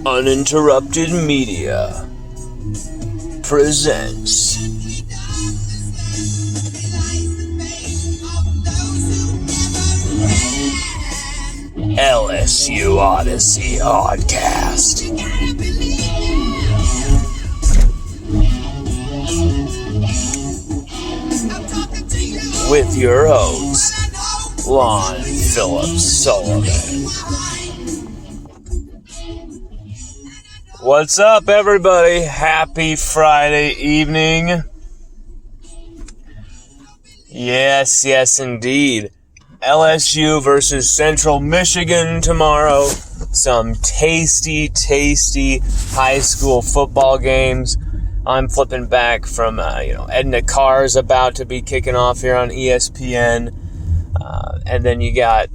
Uninterrupted Media presents LSU Odyssey ODCAST with your host, Lon Phillips Sullivan. What's up, everybody? Happy Friday evening. Yes, indeed. LSU versus Central Michigan tomorrow. Some tasty high school football games. I'm flipping back from, Edna Carr's about to be kicking off here on ESPN. And then you got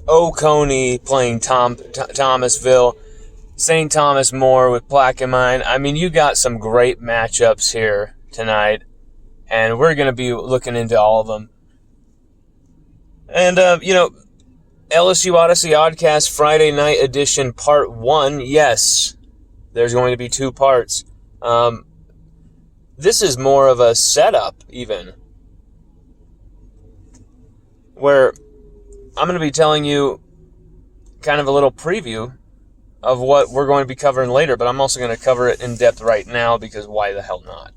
Oconee playing Thomasville, St. Thomas More with Plaquemine. I mean, you got some great matchups here tonight, and we're going to be looking into all of them. And, LSU Odyssey Oddcast Friday Night Edition Part 1, yes, there's going to be 2 parts. This is more of a setup, even, where I'm going to be telling you kind of a little preview of what we're going to be covering later, but I'm also going to cover it in depth right now because why the hell not?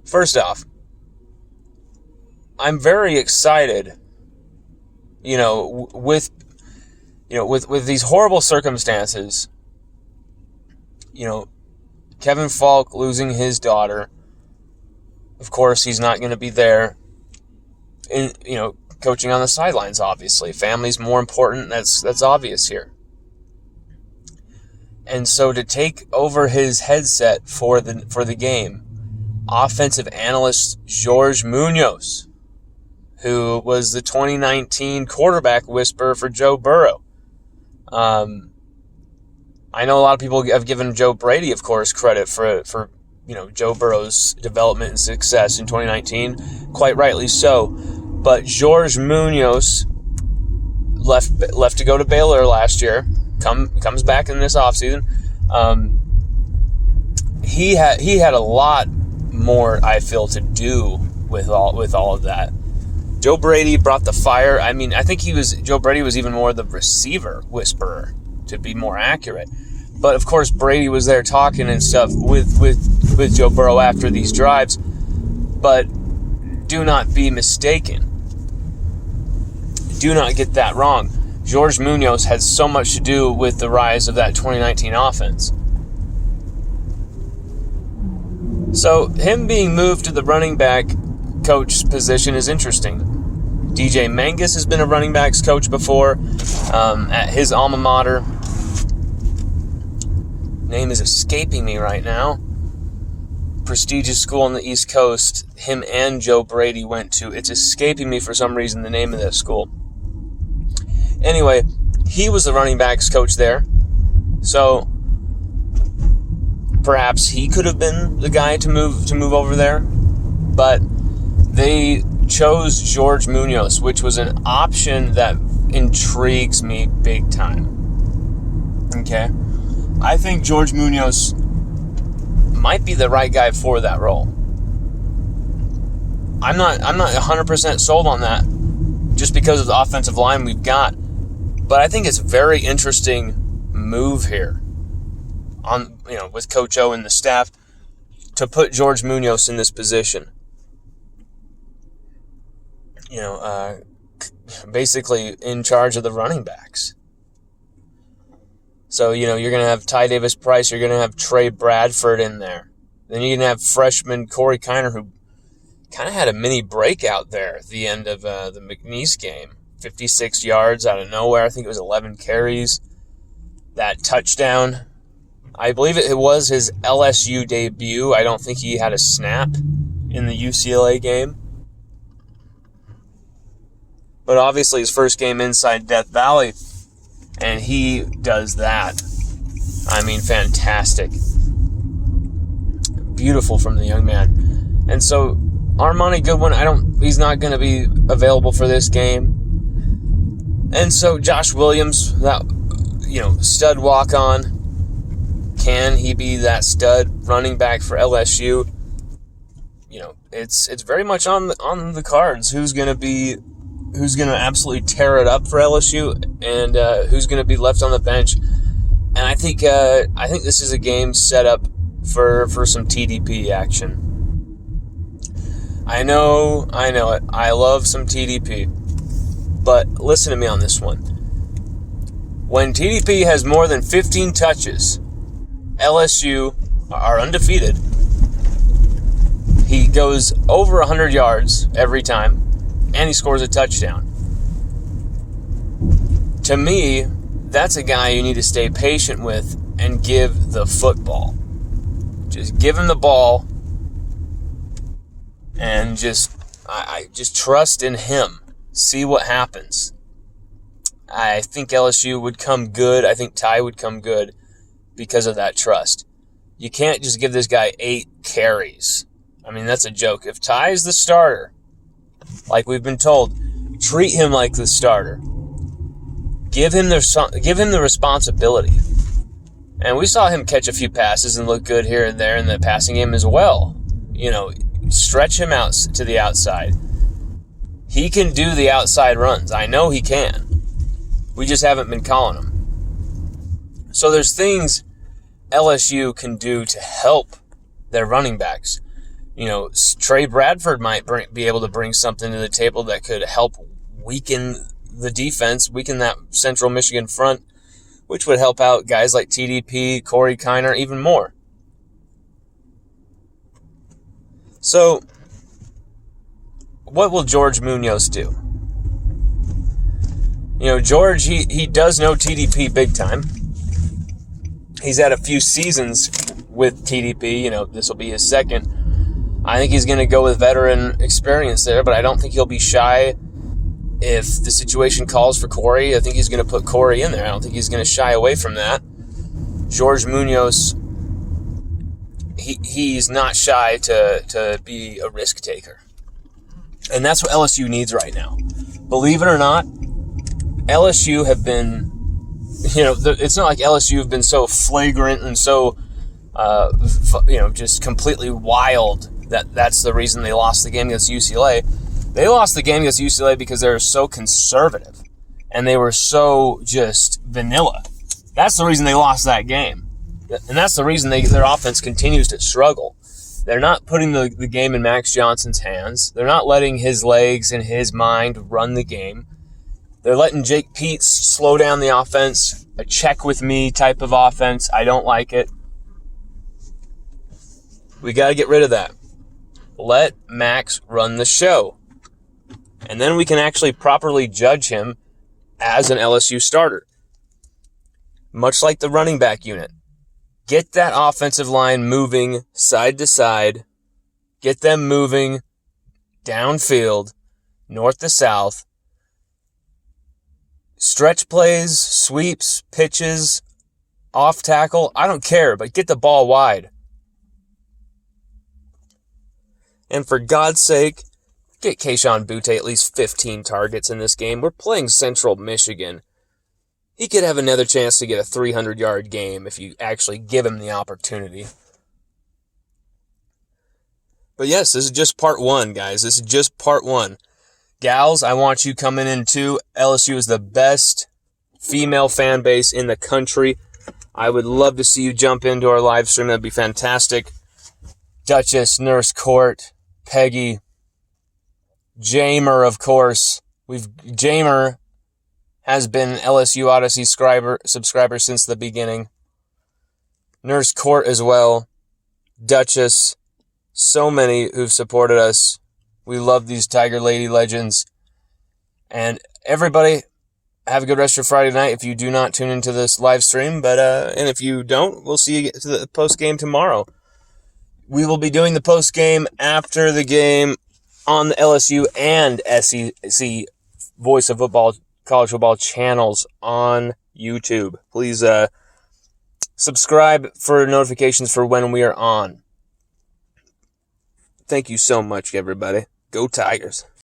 First off, I'm very excited, with these horrible circumstances, Kevin Falk losing his daughter. Of course, he's not going to be there. Coaching on the sidelines, obviously. Family's more important. That's obvious here. And so to take over his headset for the game, offensive analyst JORGE MUNOZ, who was the 2019 quarterback whisperer for Joe Burrow. I know a lot of people have given Joe Brady, of course, credit for Joe Burrow's development and success in 2019, quite rightly so. But JORGE MUNOZ left to go to Baylor last year. Comes back in this offseason. He had a lot more, I feel, to do with all of that. Joe Brady brought the fire. I mean, I think Joe Brady was even more the receiver whisperer, to be more accurate. But of course, Brady was there talking and stuff with Joe Burrow after these drives. But do not be mistaken. Do not get that wrong. JORGE MUNOZ had so much to do with the rise of that 2019 offense. So him being moved to the running back coach position is interesting. DJ Mangus has been a running backs coach before at his alma mater. Name is escaping me right now. Prestigious school on the East Coast. Him and Joe Brady went to. It's escaping me for some reason, the name of that school. Anyway, he was the running backs coach there. So perhaps he could have been the guy to move over there. But they chose JORGE MUNOZ, which was an option that intrigues me big time. Okay? I think JORGE MUNOZ might be the right guy for that role. I'm not 100% sold on that just because of the offensive line we've got. But I think it's a very interesting move here with Coach O and the staff to put JORGE MUNOZ in this position. Basically in charge of the running backs. So, you're going to have Ty Davis Price, you're going to have Trey Bradford in there. Then you're going to have freshman Corey Kiner, who kind of had a mini breakout there at the end of the McNeese game. 56 yards out of nowhere. I think it was 11 carries. That touchdown, I believe it was his LSU debut. I don't think he had a snap in the UCLA game. But obviously his first game inside Death Valley, and he does that. I mean, fantastic. Beautiful from the young man. And so Armani Goodwin, he's not going to be available for this game. And so Josh Williams, that stud walk-on, can he be that stud running back for LSU? It's very much on the cards. Who's going to absolutely tear it up for LSU, and who's going to be left on the bench? And I think this is a game set up for some TDP action. I know it. I love some TDP. But listen to me on this one. When TDP has more than 15 touches, LSU are undefeated. He goes over 100 yards every time, and he scores a touchdown. To me, that's a guy you need to stay patient with and give the football. Just give him the ball and I just trust in him. See what happens. I think LSU would come good. I think Ty would come good because of that trust. You can't just give this guy 8 carries. I mean, that's a joke. If Ty's the starter, like we've been told, treat him like the starter. Give him the responsibility. And we saw him catch a few passes and look good here and there in the passing game as well. Stretch him out to the outside. He can do the outside runs. I know he can. We just haven't been calling them. So there's things LSU can do to help their running backs. Trey Bradford might be able to bring something to the table that could help weaken the defense, weaken that Central Michigan front, which would help out guys like TDP, Corey Kiner, even more. So, what will George Munoz do? George, he does know TDP big time. He's had a few seasons with TDP. This will be his second. I think he's going to go with veteran experience there, but I don't think he'll be shy if the situation calls for Corey. I think he's going to put Corey in there. I don't think he's going to shy away from that. George Munoz, he's not shy to be a risk taker. And that's what LSU needs right now. Believe it or not, LSU have been, it's not like LSU have been so flagrant and so, just completely wild that's the reason they lost the game against UCLA. They lost the game against UCLA because they were so conservative and they were so just vanilla. That's the reason they lost that game. And that's the reason their offense continues to struggle. They're not putting the game in Max Johnson's hands. They're not letting his legs and his mind run the game. They're letting Jake Peetz slow down the offense, a check with me type of offense. I don't like it. We got to get rid of that. Let Max run the show. And then we can actually properly judge him as an LSU starter. Much like the running back unit. Get that offensive line moving side to side. Get them moving downfield, north to south. Stretch plays, sweeps, pitches, off tackle. I don't care, but get the ball wide. And for God's sake, get Kayshon Boutte at least 15 targets in this game. We're playing Central Michigan. He could have another chance to get a 300-yard game if you actually give him the opportunity. But yes, this is just part one, guys. This is just part one. Gals, I want you coming in too. LSU is the best female fan base in the country. I would love to see you jump into our live stream. That'd be fantastic. Duchess, Nurse Court, Peggy, Jamer, of course. Jamer has been LSU Odyssey subscriber since the beginning. Nurse Court as well. Duchess. So many who've supported us. We love these Tiger Lady legends. And everybody, have a good rest of your Friday night if you do not tune into this live stream. And if you don't, we'll see you to the post-game tomorrow. We will be doing the post-game after the game on the LSU and SEC Voice of Football, College Football channels on YouTube. Please subscribe for notifications for when we are on. Thank you so much, everybody. Go Tigers.